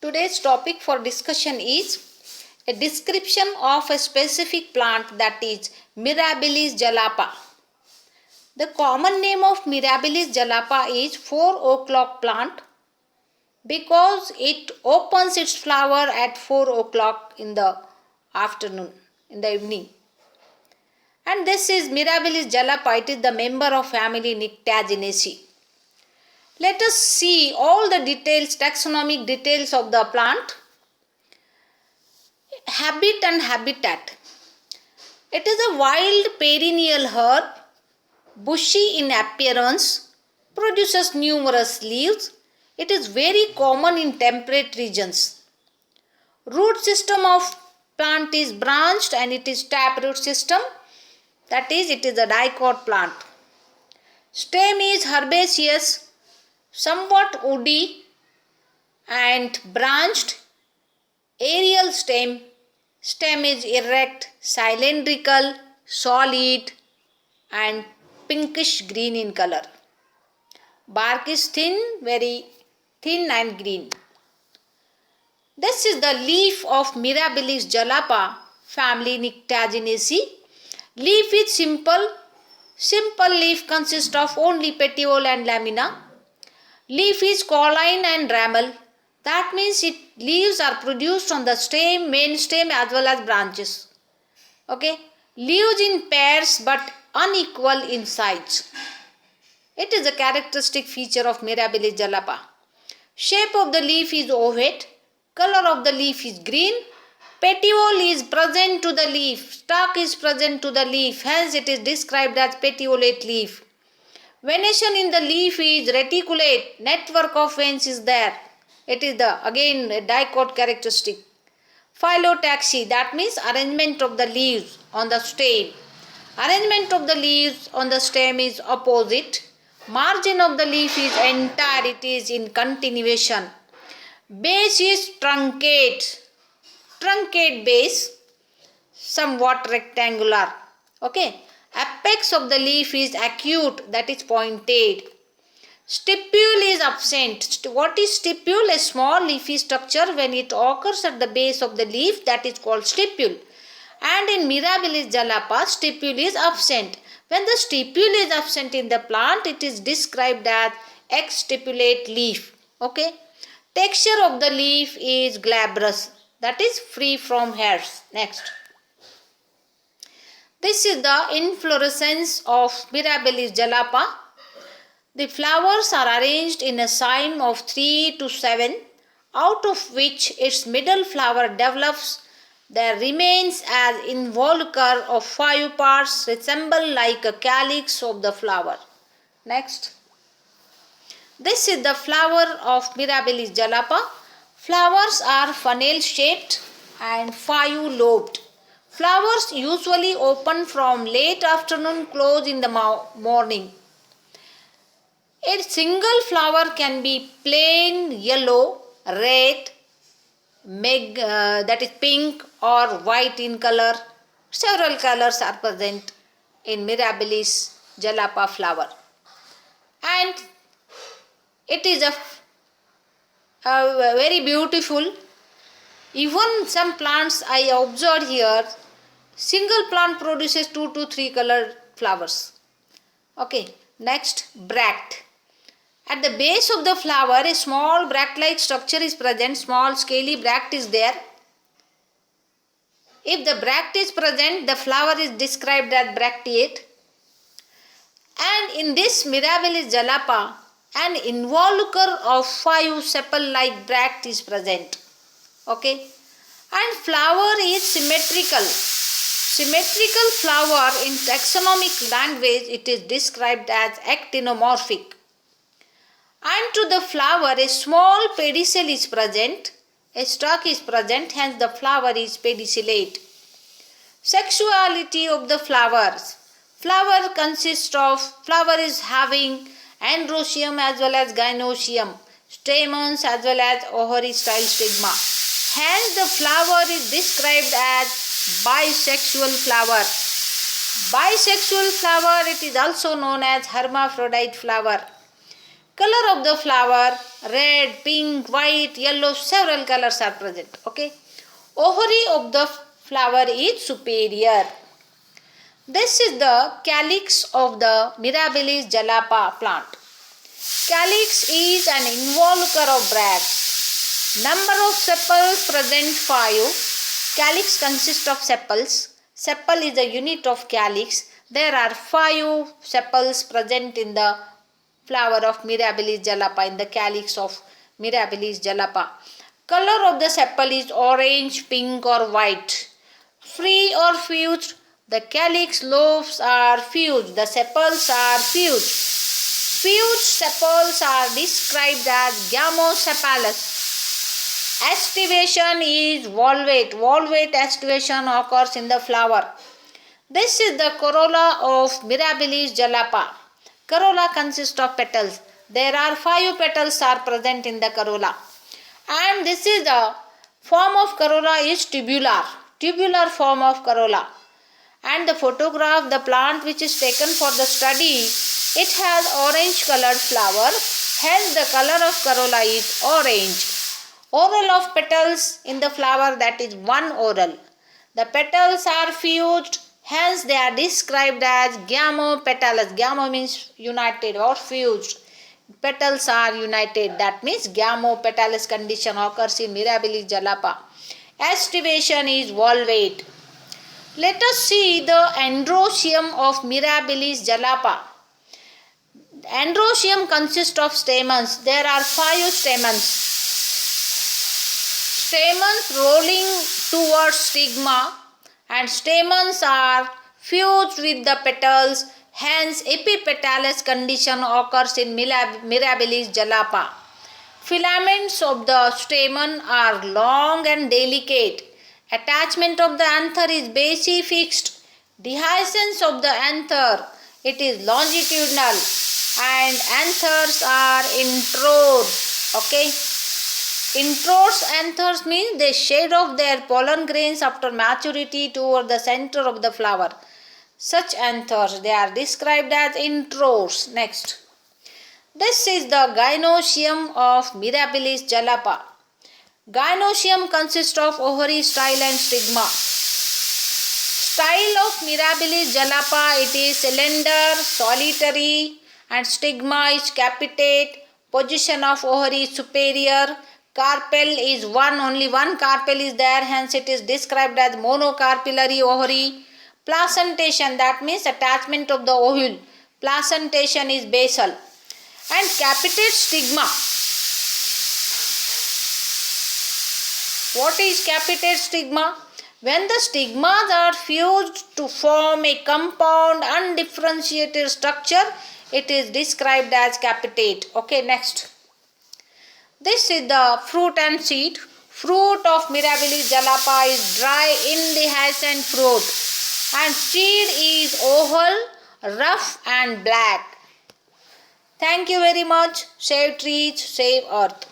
Today's topic for discussion is a description of a specific plant, that is Mirabilis jalapa. The common name of Mirabilis jalapa is 4 o'clock plant because it opens its flower at 4 o'clock in the afternoon, in the evening. And this is Mirabilis jalapa. It is the member of family Nyctaginaceae. Let us see all the details, taxonomic details of the plant. Habit and habitat. It is a wild perennial herb, bushy in appearance, produces numerous leaves. It is very common in temperate regions. Root system of plant is branched and it is taproot system. That is, it is a dicot plant. Stem is herbaceous, somewhat woody and branched. Aerial stem. Stem is erect, cylindrical, solid and pinkish green in color. Bark is thin, very thin and green. This is the leaf of Mirabilis jalapa, family Nyctaginaceae. Leaf is simple. Simple leaf consists of only petiole and lamina. Leaf is colline and ramal. That means leaves are produced on the stem, main stem as well as branches. Okay. Leaves in pairs but unequal in size. It is a characteristic feature of Mirabilis jalapa. Shape of the leaf is ovate. Color of the leaf is green. Petiole is present to the leaf. Stalk is present to the leaf. Hence it is described as petiolate leaf. Venation in the leaf is reticulate. Network of veins is there. It is again a dicot characteristic. Phyllotaxy, that means arrangement of the leaves on the stem. Arrangement of the leaves on the stem is opposite. Margin of the leaf is entire. It is in continuation. Base is truncate. Truncate base, somewhat rectangular. Okay. Apex of the leaf is acute, that is pointed. Stipule is absent. What is stipule? A small leafy structure when it occurs at the base of the leaf, that is called stipule. And in Mirabilis jalapa, stipule is absent. When the stipule is absent in the plant, it is described as exstipulate leaf. Okay. Texture of the leaf is glabrous, that is free from hairs. Next. This is the inflorescence of Mirabilis jalapa. The flowers are arranged in a cyme of 3 to 7, out of which its middle flower develops. There remains as involucre of 5 parts, resemble like a calyx of the flower. Next. This is the flower of Mirabilis jalapa. Flowers are funnel shaped and 5-lobed. Flowers usually open from late afternoon, close in the morning. A single flower can be plain yellow, red, that is pink or white in color. Several colors are present in Mirabilis jalapa flower. And it is a very beautiful. Even some plants I observed here, single plant produces 2 to 3 colored flowers. Okay. Next, bract. At the base of the flower, a small bract-like structure is present. Small scaly bract is there. If the bract is present, the flower is described as bracteate. And in this Mirabilis jalapa, an involucre of 5 sepal-like bract is present. Okay. And flower is symmetrical. Symmetrical flower in taxonomic language, it is described as actinomorphic. And to the flower, a small pedicel is present. A stalk is present, hence the flower is pedicellate. Sexuality of the flowers. Flower is having androecium as well as gynoecium, stamens as well as ovary style stigma. Hence the flower is described as bisexual flower. Bisexual flower, it is also known as hermaphrodite flower. Color of the flower, red, pink, white, yellow, several colors are present. Okay. Ovary of the flower is superior. This is the calyx of the Mirabilis jalapa plant. Calyx is an involucre of bracts. Number of sepals present 5. Calyx consists of sepals. Sepal is the unit of calyx. There are 5 sepals present in the flower of Mirabilis jalapa, in the calyx of Mirabilis jalapa. Color of the sepal is orange, pink or white. Free or fused? The calyx lobes are fused. The sepals are fused. Fused sepals are described as gamosepalous. Aestivation is volvate. Volvate aestivation occurs in the flower. This is the corolla of Mirabilis jalapa. Corolla consists of petals. There are 5 petals are present in the corolla. And this is the form of corolla is tubular. Tubular form of corolla. And the photograph, the plant which is taken for the study, it has orange colored flower. Hence the color of corolla is orange. Whorl of petals in the flower, that is one whorl. The petals are fused. Hence they are described as gamopetalous. Gamo means united or fused. Petals are united. That means gamopetalous condition occurs in Mirabilis jalapa. Aestivation is volvate. Let us see the androecium of Mirabilis jalapa. Androecium consists of stamens. There are 5 stamens. Stamens rolling towards stigma, and stamens are fused with the petals. Hence epipetalous condition occurs in Mirabilis jalapa. Filaments of the stamen are long and delicate. Attachment of the anther is basifixed. Dehiscence of the anther, it is longitudinal, and anthers are introdes. Okay. Introdes anthers means they shed off their pollen grains after maturity toward the center of the flower. Such anthers, they are described as introdes. Next. This is the gynoecium of Mirabilis jalapa. Gynoecium consists of ovary, style and stigma. Style of Mirabilis jalapa, it is cylinder, solitary, and stigma is capitate. Position of ovary is superior. Carpel is only one carpel is there, hence it is described as monocarpellary ovary. Placentation, that means attachment of the ovule. Placentation is basal. And capitate stigma. What is capitate stigma? When the stigmas are fused to form a compound undifferentiated structure, it is described as capitate. Okay, next. This is the fruit and seed. Fruit of Mirabilis jalapa is dry indehiscent fruit, and seed is oval, rough and black. Thank you very much. Save trees, save earth.